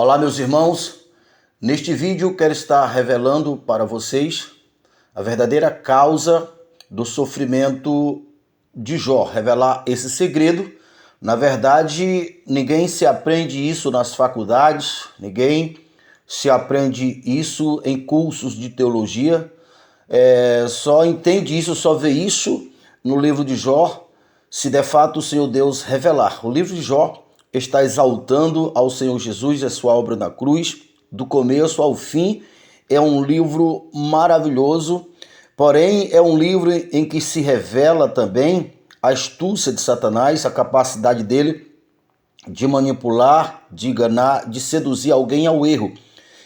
Olá, meus irmãos. Neste vídeo quero estar revelando para vocês a verdadeira causa do sofrimento de Jó. Revelar esse segredo. Na verdade, ninguém se aprende isso nas faculdades, ninguém se aprende isso em cursos de teologia. Só entende isso, só vê isso no livro de Jó, se de fato o Senhor Deus revelar. O livro de Jó está exaltando ao Senhor Jesus e a sua obra na cruz, do começo ao fim. É um livro maravilhoso, porém é um livro em que se revela também a astúcia de Satanás, a capacidade dele de manipular, de enganar, de seduzir alguém ao erro.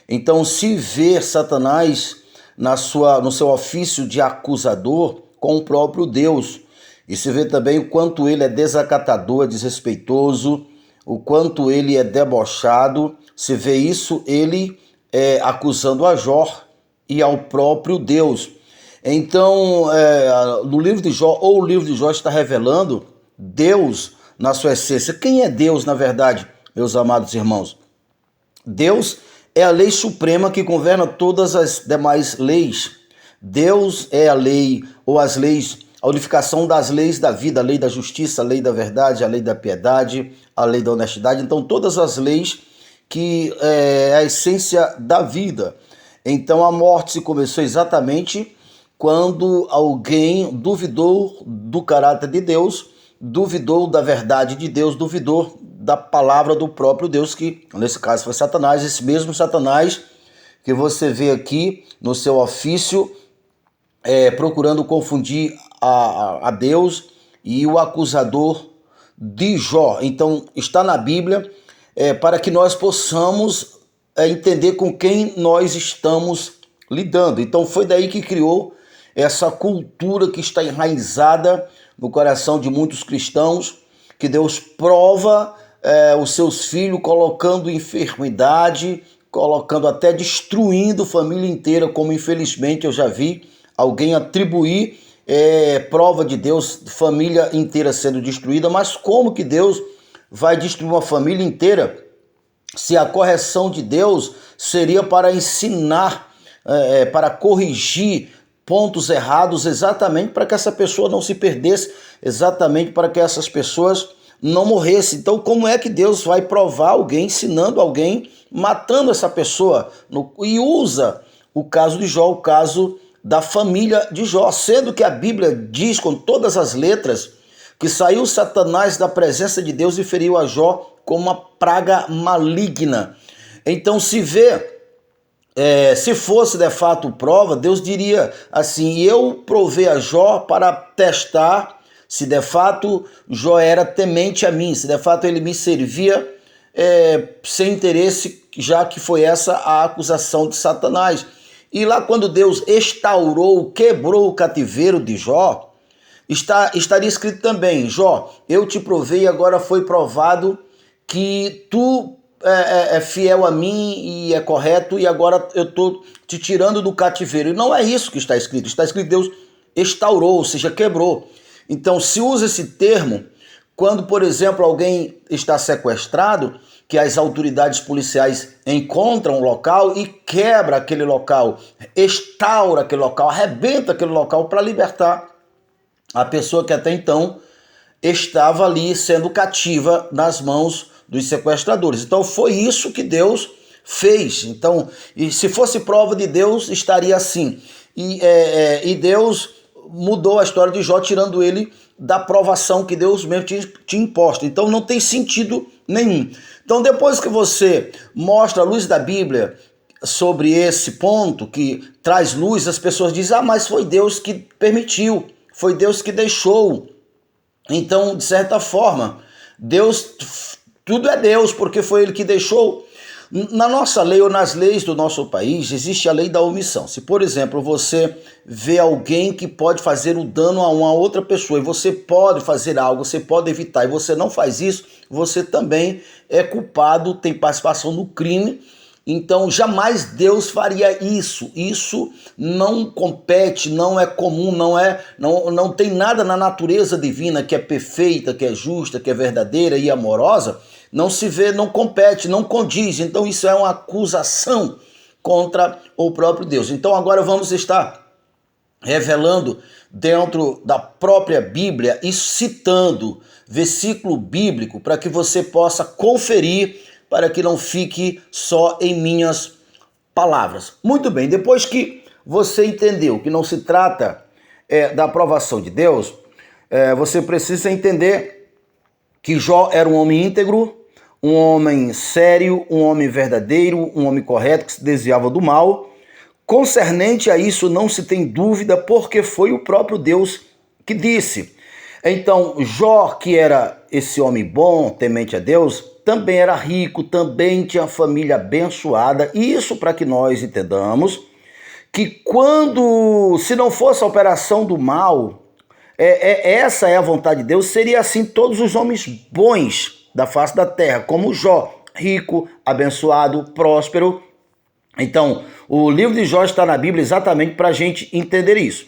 Então, se vê Satanás no seu ofício de acusador com o próprio Deus, e se vê também o quanto ele é desacatador, desrespeitoso, o quanto ele é debochado. Se vê isso ele acusando a Jó e ao próprio Deus. Então, no livro de Jó, ou o livro de Jó está revelando Deus na sua essência. Quem é Deus, na verdade, meus amados irmãos? Deus é a lei suprema que governa todas as demais leis. Deus é a lei, ou as leis, a unificação das leis da vida, a lei da justiça, a lei da verdade, a lei da piedade, a lei da honestidade. Então, todas as leis que é a essência da vida. Então, a morte se começou exatamente quando alguém duvidou do caráter de Deus, duvidou da verdade de Deus, duvidou da palavra do próprio Deus, que nesse caso foi Satanás, esse mesmo Satanás que você vê aqui no seu ofício, procurando confundir a Deus e o acusador de Jó. Então está na Bíblia para que nós possamos entender com quem nós estamos lidando. Então foi daí que criou essa cultura que está enraizada no coração de muitos cristãos, que Deus prova os seus filhos colocando enfermidade, colocando até destruindo família inteira, como infelizmente eu já vi alguém atribuir prova de Deus, família inteira sendo destruída. Mas como que Deus vai destruir uma família inteira se a correção de Deus seria para ensinar, para corrigir pontos errados, exatamente para que essa pessoa não se perdesse, exatamente para que essas pessoas não morressem? Então, como é que Deus vai provar alguém, ensinando alguém, matando essa pessoa? E usa o caso de Jó, o caso da família de Jó, sendo que a Bíblia diz com todas as letras que saiu Satanás da presença de Deus e feriu a Jó com uma praga maligna. Então se vê, se fosse de fato prova, Deus diria assim: eu provei a Jó para testar se de fato Jó era temente a mim, se de fato ele me servia sem interesse, já que foi essa a acusação de Satanás. E lá quando Deus quebrou o cativeiro de Jó, estaria escrito também: Jó, eu te provei e agora foi provado que tu é fiel a mim e é correto, e agora eu estou te tirando do cativeiro. E não é isso que está escrito. Está escrito Deus instaurou, ou seja, quebrou. Então se usa esse termo quando, por exemplo, alguém está sequestrado, que as autoridades policiais encontram um local e quebra aquele local, instaura aquele local, arrebenta aquele local para libertar a pessoa que até então estava ali sendo cativa nas mãos dos sequestradores. Então foi isso que Deus fez. Então, e se fosse prova de Deus, estaria assim. E Deus mudou a história de Jó, tirando ele da provação que Deus mesmo tinha imposto. Então não tem sentido nenhum. Então depois que você mostra a luz da Bíblia sobre esse ponto, que traz luz, as pessoas dizem: mas foi Deus que permitiu, foi Deus que deixou. Então, de certa forma, tudo é Deus, porque foi Ele que deixou. Na nossa lei, ou nas leis do nosso país, existe a lei da omissão. Se, por exemplo, você vê alguém que pode fazer o dano a uma outra pessoa, e você pode fazer algo, você pode evitar, e você não faz isso, você também é culpado, tem participação no crime. Então jamais Deus faria isso. Isso não compete, não é comum, não tem nada na natureza divina que é perfeita, que é justa, que é verdadeira e amorosa. não se vê, não compete, não condiz. Então isso é uma acusação contra o próprio Deus. Então agora vamos estar revelando dentro da própria Bíblia e citando versículo bíblico para que você possa conferir, para que não fique só em minhas palavras. Muito bem, depois que você entendeu que não se trata da aprovação de Deus, você precisa entender que Jó era um homem íntegro, um homem sério, um homem verdadeiro, um homem correto que se desviava do mal. Concernente a isso não se tem dúvida, porque foi o próprio Deus que disse. Então, Jó, que era esse homem bom, temente a Deus, também era rico, também tinha família abençoada. Isso para que nós entendamos que se não fosse a operação do mal, essa é a vontade de Deus, seria assim todos os homens bons da face da terra, como Jó, rico, abençoado, próspero. Então, o livro de Jó está na Bíblia exatamente para a gente entender isso.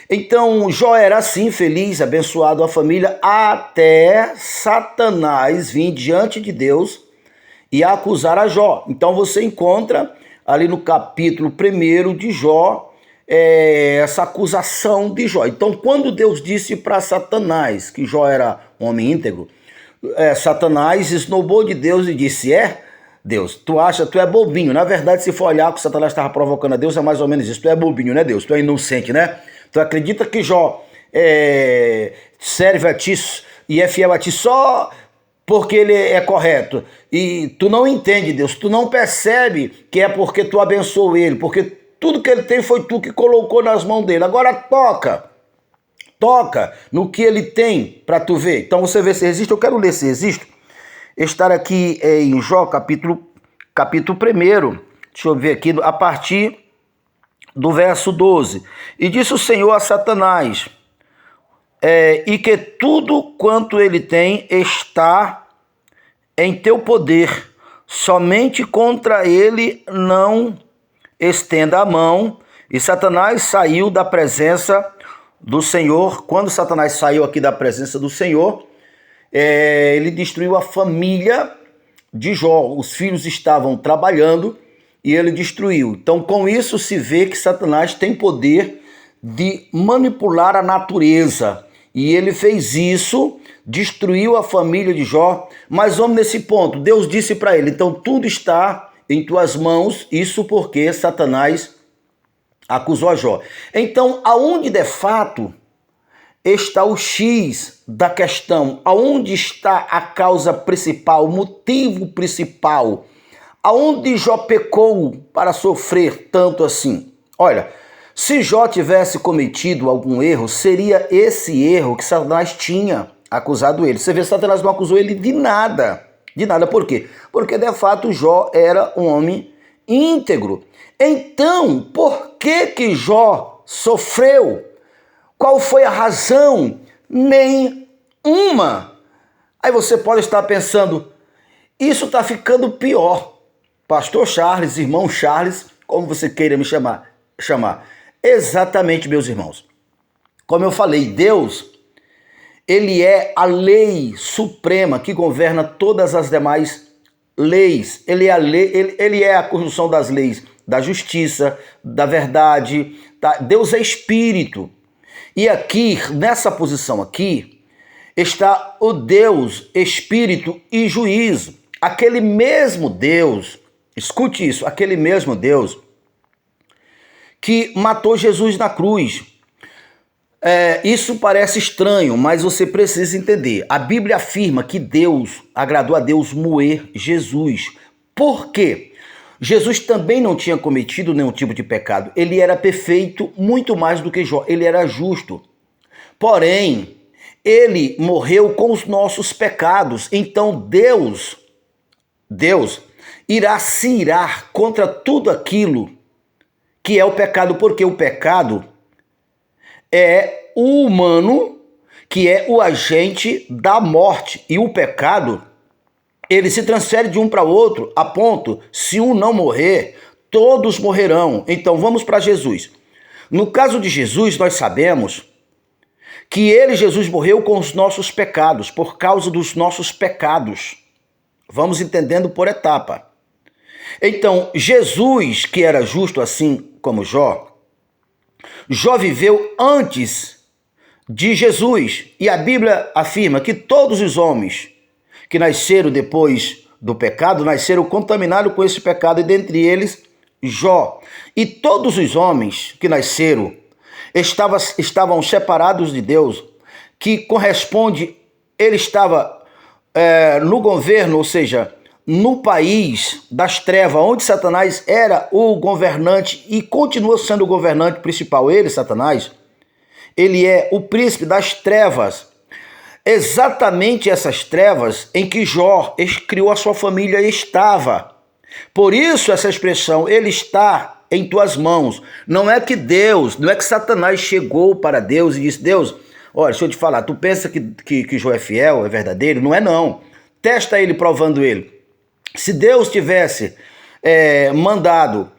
Então, Jó era assim, feliz, abençoado a família, até Satanás vir diante de Deus e acusar a Jó. Então, você encontra ali no capítulo 1 de Jó, essa acusação de Jó. Então, quando Deus disse para Satanás que Jó era um homem íntegro, Satanás esnobou de Deus e disse, Deus, tu é bobinho. Na verdade, se for olhar o que Satanás estava provocando a Deus, é mais ou menos isso. Tu é bobinho, né, Deus? Tu é inocente, né? Tu acredita que Jó serve a ti e é fiel a ti só porque ele é correto. E tu não entende, Deus. Tu não percebe que é porque tu abençoou ele. Porque tudo que ele tem foi tu que colocou nas mãos dele. Agora toca no que ele tem para tu ver. Então você vê se resiste. Eu quero ler se resiste. Estar aqui em Jó, capítulo 1. Deixa eu ver aqui, a partir do verso 12. E disse o Senhor a Satanás, e que tudo quanto ele tem está em teu poder, somente contra ele não estenda a mão. E Satanás saiu da presença do Senhor. Quando Satanás saiu aqui da presença do Senhor, ele destruiu a família de Jó. Os filhos estavam trabalhando e ele destruiu. Então, com isso se vê que Satanás tem poder de manipular a natureza. E ele fez isso, destruiu a família de Jó. Mas vamos nesse ponto. Deus disse para ele, então tudo está em tuas mãos. Isso porque Satanás acusou a Jó. Então, aonde de fato está o X da questão? Aonde está a causa principal, o motivo principal? Aonde Jó pecou para sofrer tanto assim? Olha, se Jó tivesse cometido algum erro, seria esse erro que Satanás tinha acusado ele. Você vê, Satanás não acusou ele de nada. De nada, por quê? Porque de fato Jó era um homem íntegro. Então, por que Jó sofreu? Qual foi a razão? Nenhuma. Aí você pode estar pensando, isso está ficando pior. Pastor Charles, irmão Charles, como você queira me chamar. Exatamente, meus irmãos. Como eu falei, Deus, ele é a lei suprema que governa todas as demais leis. Ele é a lei, ele é a construção das leis, da justiça, da verdade. Deus é espírito. E aqui, nessa posição aqui, está o Deus, espírito e juízo. Aquele mesmo Deus, escute isso, aquele mesmo Deus que matou Jesus na cruz. Isso parece estranho, mas você precisa entender. A Bíblia afirma que agradou a Deus moer Jesus. Por quê? Jesus também não tinha cometido nenhum tipo de pecado. Ele era perfeito, muito mais do que Jó. Ele era justo. Porém, ele morreu com os nossos pecados. Então Deus irá se irar contra tudo aquilo que é o pecado, porque o pecado é o humano, que é o agente da morte. E o pecado, ele se transfere de um para o outro, a ponto, se um não morrer, todos morrerão. Então vamos para Jesus. No caso de Jesus, nós sabemos que Jesus morreu com os nossos pecados, por causa dos nossos pecados. Vamos entendendo por etapa. Então, Jesus, que era justo assim como Jó, Jó viveu antes de Jesus. E a Bíblia afirma que todos os homens que nasceram depois do pecado, nasceram contaminados com esse pecado, e dentre eles, Jó. E todos os homens que nasceram estavam separados de Deus, que corresponde, ele estava no governo, ou seja, no país das trevas, onde Satanás era o governante e continua sendo o governante principal. Ele, Satanás, ele é o príncipe das trevas. Exatamente essas trevas em que Jó criou a sua família estava. Por isso essa expressão, ele está em tuas mãos. Não é que Satanás chegou para Deus e disse, Deus, olha, deixa eu te falar, tu pensa que Jó é fiel, é verdadeiro? Não é não. Testa ele provando ele. Se Deus tivesse mandado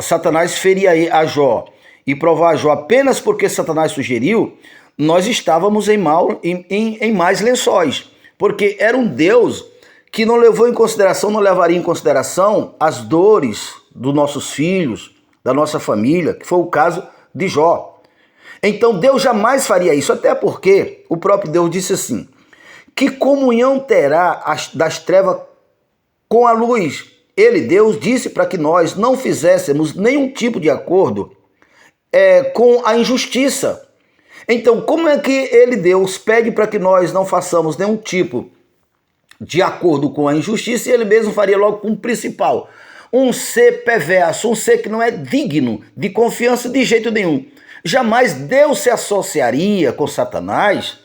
Satanás ferir a Jó e provar a Jó apenas porque Satanás sugeriu, nós estávamos em mais lençóis, porque era um Deus que não levaria em consideração as dores dos nossos filhos, da nossa família, que foi o caso de Jó. Então Deus jamais faria isso, até porque o próprio Deus disse assim, que comunhão terá das trevas com a luz? Ele, Deus, disse para que nós não fizéssemos nenhum tipo de acordo com a injustiça. Então, como é que ele, Deus, pede para que nós não façamos nenhum tipo de acordo com a injustiça, e ele mesmo faria logo com o principal? Um ser perverso, um ser que não é digno de confiança de jeito nenhum. Jamais Deus se associaria com Satanás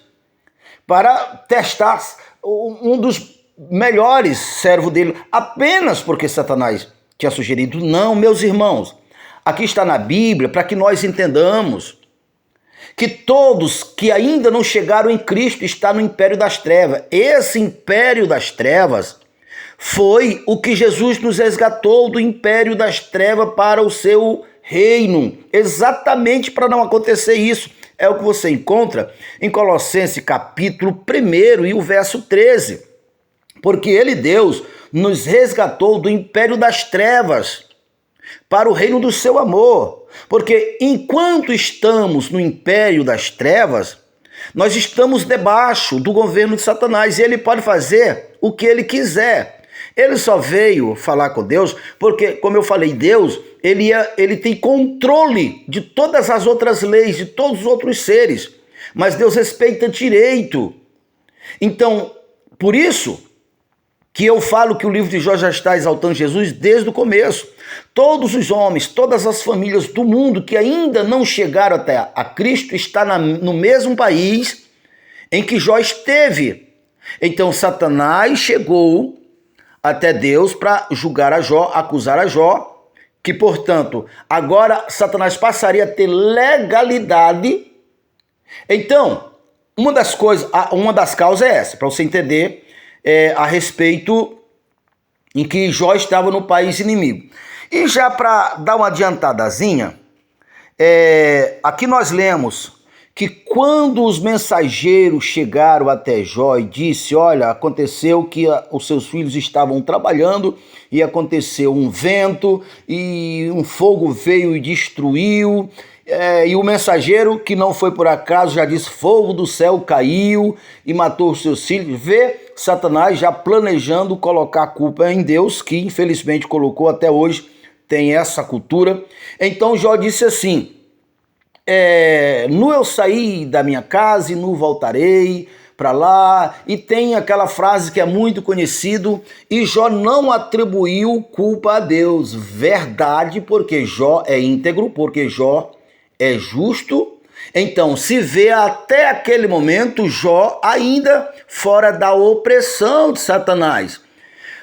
para testar um dos melhores servos dele, apenas porque Satanás tinha sugerido. Não, meus irmãos, aqui está na Bíblia para que nós entendamos que todos que ainda não chegaram em Cristo estão no império das trevas. Esse império das trevas foi o que Jesus nos resgatou do império das trevas para o seu reino. Exatamente para não acontecer isso. É o que você encontra em Colossenses capítulo 1 e o verso 13. Porque ele, Deus, nos resgatou do império das trevas para o reino do seu amor. Porque enquanto estamos no império das trevas, nós estamos debaixo do governo de Satanás e ele pode fazer o que ele quiser. Ele só veio falar com Deus porque, como eu falei, Deus, ele tem controle de todas as outras leis, de todos os outros seres, mas Deus respeita direito. Então, por isso que eu falo que o livro de Jó já está exaltando Jesus desde o começo. Todos os homens, todas as famílias do mundo que ainda não chegaram até a Cristo estão no mesmo país em que Jó esteve. Então Satanás chegou até Deus para julgar a Jó, acusar a Jó, que portanto agora Satanás passaria a ter legalidade. Então, uma das causas é essa, para você entender a respeito em que Jó estava no país inimigo. E já para dar uma adiantadazinha, aqui nós lemos que quando os mensageiros chegaram até Jó e disse, olha, aconteceu que os seus filhos estavam trabalhando e aconteceu um vento e um fogo veio e destruiu, e o mensageiro, que não foi por acaso, já disse, fogo do céu caiu e matou os seus filhos. Vê Satanás já planejando colocar a culpa em Deus, que infelizmente colocou até hoje, tem essa cultura. Então Jó disse assim, nu eu saí da minha casa e nu voltarei para lá, e tem aquela frase que é muito conhecido, e Jó não atribuiu culpa a Deus. Verdade, porque Jó é íntegro, porque Jó é justo. Então se vê até aquele momento Jó ainda fora da opressão de Satanás.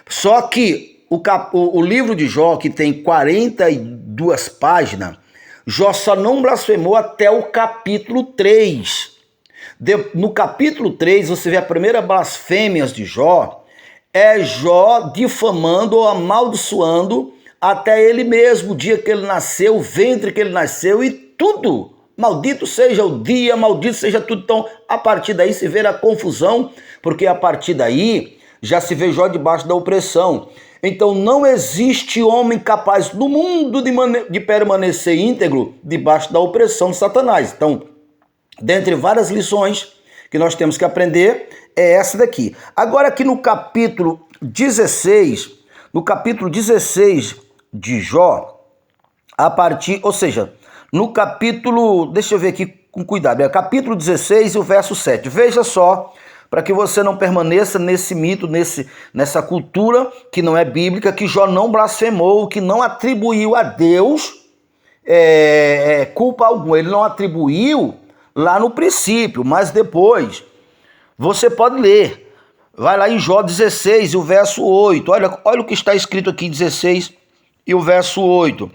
Só que o livro de Jó, que tem 42 páginas, Jó só não blasfemou até o capítulo 3. No capítulo 3, você vê a primeira blasfêmia de Jó, é Jó difamando ou amaldiçoando até ele mesmo, o dia que ele nasceu, o ventre que ele nasceu e tudo. Maldito seja o dia, maldito seja tudo. Então, a partir daí se vê a confusão, porque a partir daí já se vê Jó debaixo da opressão. Então não existe homem capaz no mundo de permanecer íntegro debaixo da opressão de Satanás. Então, dentre várias lições que nós temos que aprender, é essa daqui. Agora aqui no capítulo 16 de Jó, no capítulo, deixa eu ver aqui com cuidado, é capítulo 16 e o verso 7. Veja só, para que você não permaneça nesse mito, nessa cultura que não é bíblica, que Jó não blasfemou, que não atribuiu a Deus culpa alguma. Ele não atribuiu lá no princípio, mas depois você pode ler. Vai lá em Jó 16 e o verso 8. Olha o que está escrito aqui, 16 e o verso 8.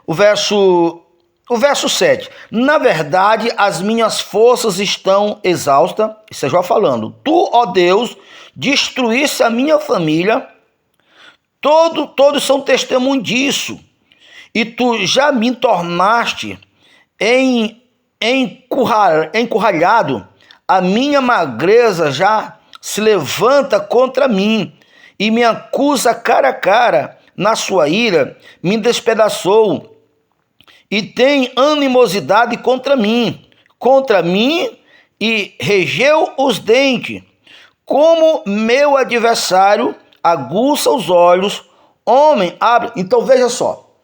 O verso 7. Na verdade, as minhas forças estão exaustas. Isso é Jó falando. Tu, ó Deus, destruísse a minha família. Todos são testemunho disso. E tu já me tornaste encurralhado. A minha magreza já se levanta contra mim e me acusa cara a cara. Na sua ira, me despedaçou e tem animosidade contra mim e regeu os dentes. Como meu adversário aguça os olhos, homem abre. Então veja só,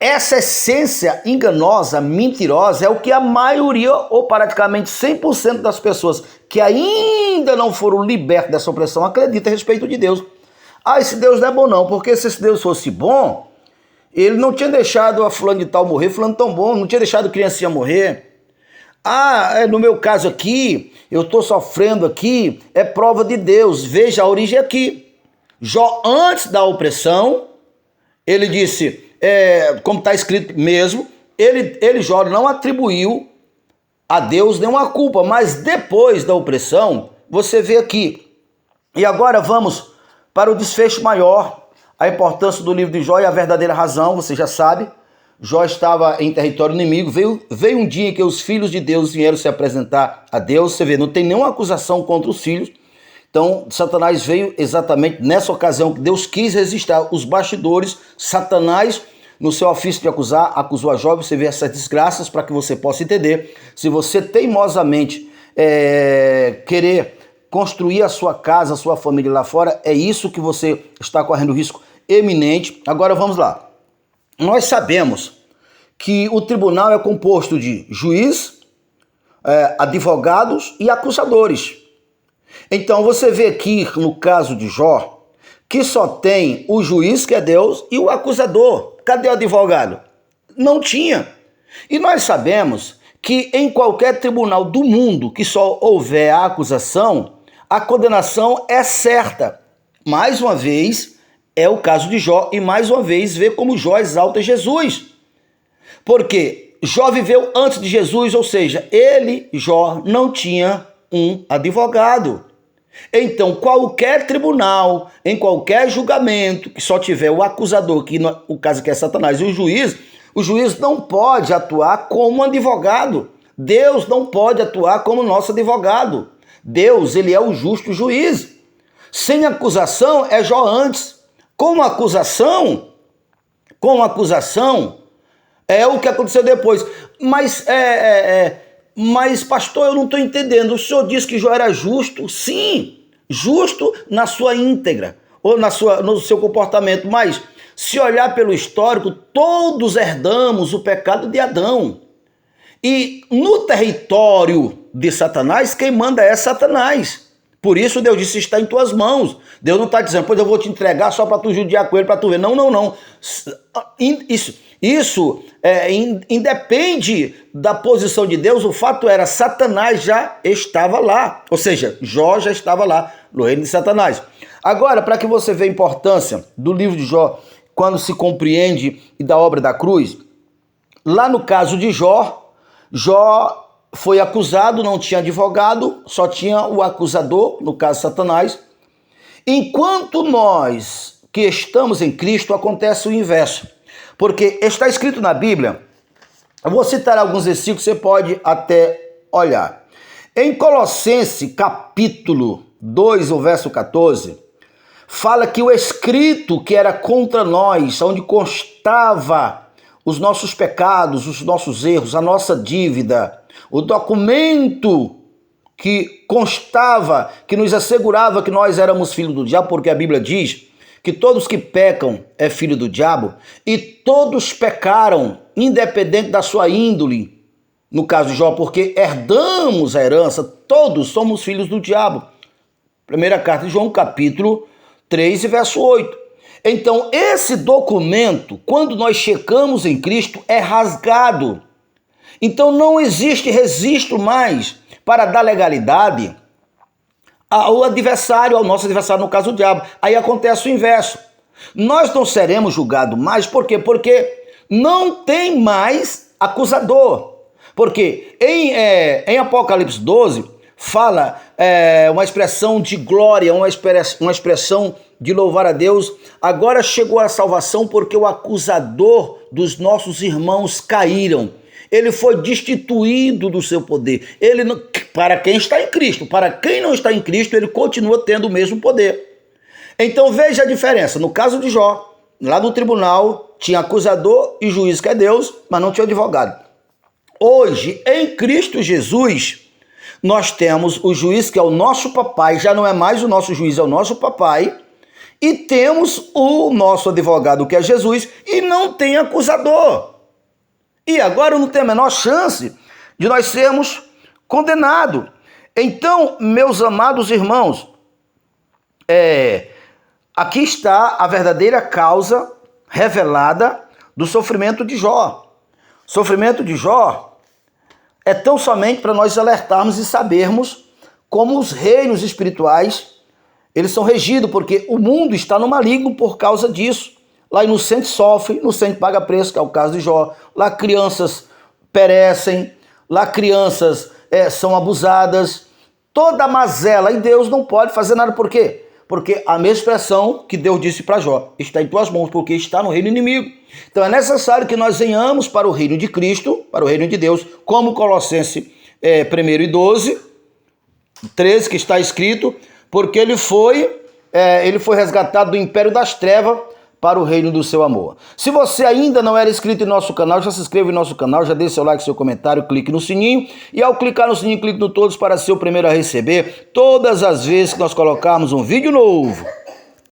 essa essência enganosa, mentirosa, é o que a maioria, ou praticamente 100% das pessoas que ainda não foram libertas dessa opressão acreditam a respeito de Deus. Esse Deus não é bom não, porque se esse Deus fosse bom, ele não tinha deixado a fulano de tal morrer, fulano tão bom, não tinha deixado a criancinha morrer. No meu caso aqui, eu estou sofrendo aqui, é prova de Deus. Veja a origem aqui. Jó, antes da opressão, ele disse, como está escrito mesmo, Jó não atribuiu a Deus nenhuma culpa, mas depois da opressão, você vê aqui. E agora vamos para o desfecho maior, a importância do livro de Jó e a verdadeira razão, você já sabe. Jó estava em território inimigo, veio um dia em que os filhos de Deus vieram se apresentar a Deus, você vê, não tem nenhuma acusação contra os filhos. Então, Satanás veio exatamente nessa ocasião que Deus quis resistir os bastidores. Satanás, no seu ofício de acusar, acusou a Jó. Você vê essas desgraças para que você possa entender. Se você teimosamente querer construir a sua casa, a sua família lá fora, é isso que você está correndo risco eminente. Agora vamos lá. Nós sabemos que o tribunal é composto de juiz, advogados e acusadores. Então você vê aqui no caso de Jó que só tem o juiz, que é Deus, e o acusador. Cadê o advogado? Não tinha. E nós sabemos que em qualquer tribunal do mundo que só houver a acusação, a condenação é certa. Mais uma vez, é o caso de Jó, e mais uma vez vê como Jó exalta Jesus. Porque Jó viveu antes de Jesus, ou seja, Jó, não tinha um advogado. Então, qualquer tribunal, em qualquer julgamento, que só tiver o acusador, que no caso que é Satanás, e o juiz não pode atuar como um advogado. Deus não pode atuar como nosso advogado. Deus, ele é o justo juiz. Sem acusação, é Jó antes. Com acusação, é o que aconteceu depois. Mas pastor, eu não estou entendendo. O senhor disse que Jó era justo? Sim, justo na sua íntegra, ou no seu comportamento. Mas se olhar pelo histórico, todos herdamos o pecado de Adão. E no território de Satanás, quem manda é Satanás. Por isso Deus disse, está em tuas mãos. Deus não está dizendo, pois eu vou te entregar só para tu judiar com ele, para tu ver. Não. Isso independe da posição de Deus. O fato era, Satanás já estava lá. Ou seja, Jó já estava lá, no reino de Satanás. Agora, para que você veja a importância do livro de Jó, quando se compreende e da obra da cruz, lá no caso de Jó foi acusado, não tinha advogado, só tinha o acusador, no caso Satanás. Enquanto nós que estamos em Cristo, acontece o inverso. Porque está escrito na Bíblia, eu vou citar alguns versículos, você pode até olhar. Em Colossenses capítulo 2, o verso 14, fala que o escrito que era contra nós, onde constava os nossos pecados, os nossos erros, a nossa dívida, o documento que constava, que nos assegurava que nós éramos filhos do diabo, porque a Bíblia diz que todos que pecam é filho do diabo, e todos pecaram, independente da sua índole, no caso de Jó, porque herdamos a herança, todos somos filhos do diabo. Primeira carta de João, capítulo 3 e verso 8. Então, esse documento, quando nós checamos em Cristo, é rasgado. Então, não existe registro mais para dar legalidade ao adversário, ao nosso adversário, no caso o diabo. Aí acontece o inverso. Nós não seremos julgados mais, por quê? Porque não tem mais acusador. Porque em Apocalipse 12, fala uma expressão de glória, uma expressão de louvar a Deus. Agora chegou a salvação porque o acusador dos nossos irmãos caíram. Ele foi destituído do seu poder. Ele não, para quem está em Cristo, para quem não está em Cristo, ele continua tendo o mesmo poder. Então veja a diferença. No caso de Jó, lá no tribunal, tinha acusador e juiz, que é Deus, mas não tinha advogado. Hoje, em Cristo Jesus, nós temos o juiz que é o nosso papai, já não é mais o nosso juiz, é o nosso papai, e temos o nosso advogado, que é Jesus, e não tem acusador. E agora não tem a menor chance de nós sermos condenados. Então, meus amados irmãos, aqui está a verdadeira causa revelada do sofrimento de Jó. O sofrimento de Jó é tão somente para nós alertarmos e sabermos como os reinos espirituais, eles são regidos, porque o mundo está no maligno por causa disso. Lá inocente sofre, inocente paga preço, que é o caso de Jó. Lá crianças perecem, lá crianças são abusadas. Toda mazela, e Deus não pode fazer nada. Por quê? Porque a mesma expressão que Deus disse para Jó, está em tuas mãos, porque está no reino inimigo. Então é necessário que nós venhamos para o reino de Cristo, para o reino de Deus, como Colossenses 1 e 12, 13, que está escrito, porque ele foi resgatado do império das trevas para o reino do seu amor. Se você ainda não era inscrito em nosso canal, já se inscreva em nosso canal, já deixe seu like, seu comentário, clique no sininho, e ao clicar no sininho, clique no todos para ser o primeiro a receber todas as vezes que nós colocarmos um vídeo novo.